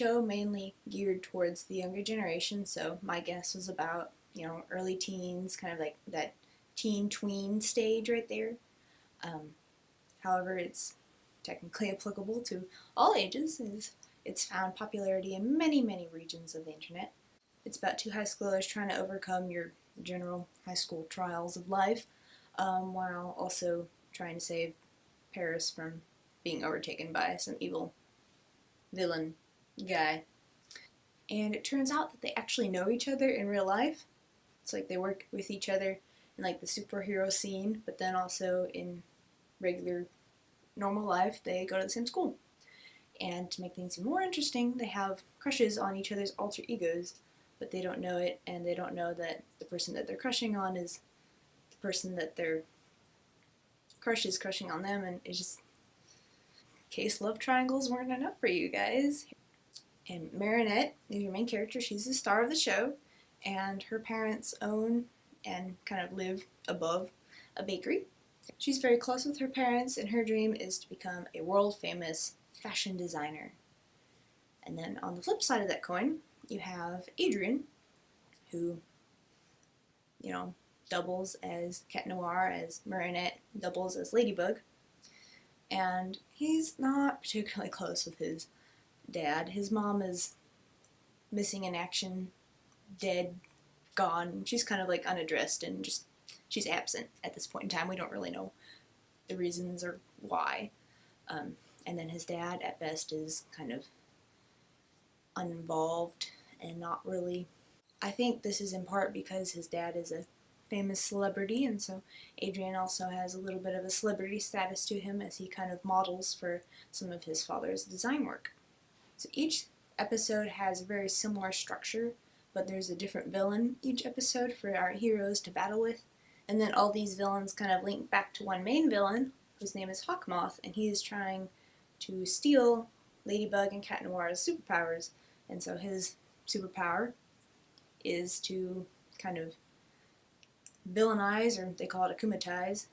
show mainly geared towards the younger generation, so my guess was about, early teens, kind of like that teen tween stage right there. Um, However, it's technically applicable to all ages, as it's found popularity in many, many regions of the internet. It's about two high schoolers trying to overcome your general high school trials of life, while also trying to save Paris from being overtaken by some evil villain guy. And it turns out that they actually know each other in real life. It's like they work with each other in like the superhero scene, but then also in regular normal life they go to the same school. And to make things even more interesting, they have crushes on each other's alter egos, but they don't know it, and they don't know that the person that they're crushing on is the person that their crush is crushing on them, and it's just, in case love triangles weren't enough for you guys. And Marinette is your main character. She's the star of the show, and her parents own and kind of live above a bakery. She's very close with her parents, and her dream is to become a world-famous fashion designer. And then on the flip side of that coin, you have Adrien, who, doubles as Cat Noir, as Marinette doubles as Ladybug, and he's not particularly close with his dad. His mom is missing in action, dead, gone. She's kind of like unaddressed and just, she's absent at this point in time. We don't really know the reasons or why. And then his dad, at best, is kind of uninvolved and not really. I think this is in part because his dad is a famous celebrity, and so Adrien also has a little bit of a celebrity status to him as he kind of models for some of his father's design work. So each episode has a very similar structure, but there's a different villain each episode for our heroes to battle with, and then all these villains kind of link back to one main villain, whose name is Hawkmoth, and he is trying to steal Ladybug and Cat Noir's superpowers, and so his superpower is to kind of villainize, or they call it akumatize,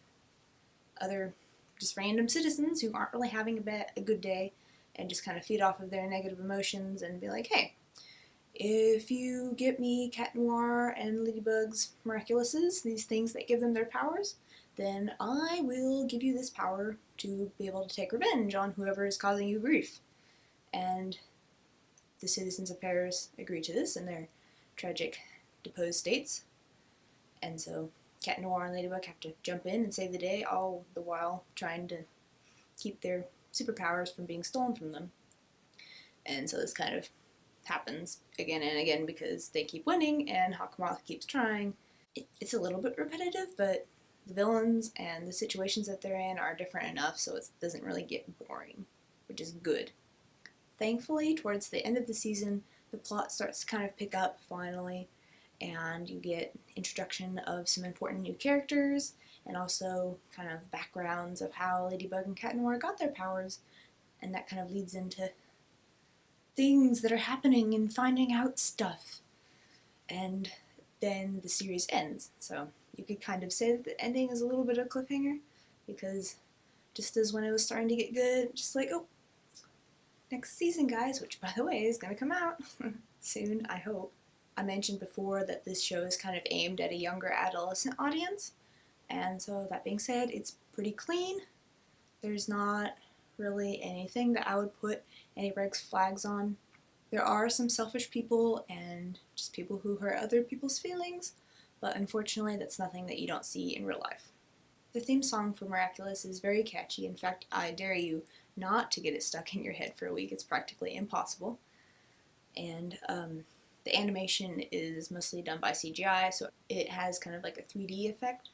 other just random citizens who aren't really having a good day, and just kind of feed off of their negative emotions and be like, hey, if you get me Cat Noir and Ladybug's Miraculouses, these things that give them their powers, then I will give you this power to be able to take revenge on whoever is causing you grief. And the citizens of Paris agree to this in their tragic, deposed states. And so Cat Noir and Ladybug have to jump in and save the day, all the while trying to keep their superpowers from being stolen from them. And so this kind of happens again and again because they keep winning and Hawkmoth keeps trying. It's a little bit repetitive, but the villains and the situations that they're in are different enough so it doesn't really get boring, which is good. Thankfully, towards the end of the season, the plot starts to kind of pick up finally, and you get introduction of some important new characters, and also kind of backgrounds of how Ladybug and Cat Noir got their powers, and that kind of leads into things that are happening and finding out stuff. And then the series ends, so you could kind of say that the ending is a little bit of a cliffhanger, because just as when it was starting to get good, just like, oh, next season, guys, which, by the way, is going to come out soon, I hope. I mentioned before that this show is kind of aimed at a younger adolescent audience, and so that being said, it's pretty clean. There's not really anything that I would put any red flags on. There are some selfish people and just people who hurt other people's feelings, but unfortunately that's nothing that you don't see in real life. The theme song for Miraculous is very catchy. In fact, I dare you not to get it stuck in your head for a week. It's practically impossible. And the animation is mostly done by CGI, so it has kind of like a 3D effect,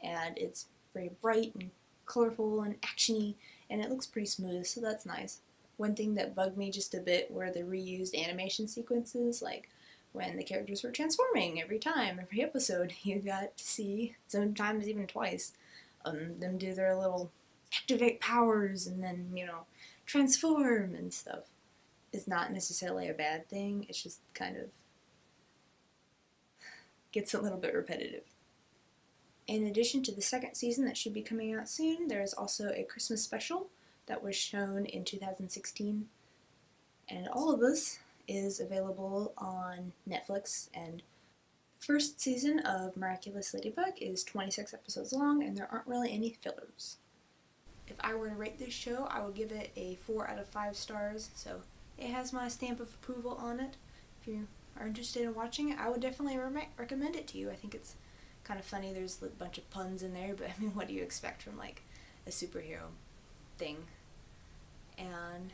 and it's very bright and colorful and actiony, and it looks pretty smooth, so that's nice. One thing that bugged me just a bit were the reused animation sequences, like when the characters were transforming every episode, you got to see, sometimes even twice, them do their little activate powers and then, transform and stuff. It's not necessarily a bad thing, it's just kind of gets a little bit repetitive. In addition to the second season that should be coming out soon, there is also a Christmas special that was shown in 2016, And all of this is available on Netflix, and the first season of Miraculous Ladybug is 26 episodes long, and there aren't really any fillers. If I were to rate this show, I would give it a 4 out of 5 stars, so it has my stamp of approval on it. If you are interested in watching it, I would definitely recommend it to you. I think it's kind of funny. There's a bunch of puns in there, but I mean, what do you expect from like a superhero thing? And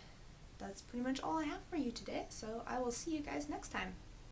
that's pretty much all I have for you today, so I will see you guys next time.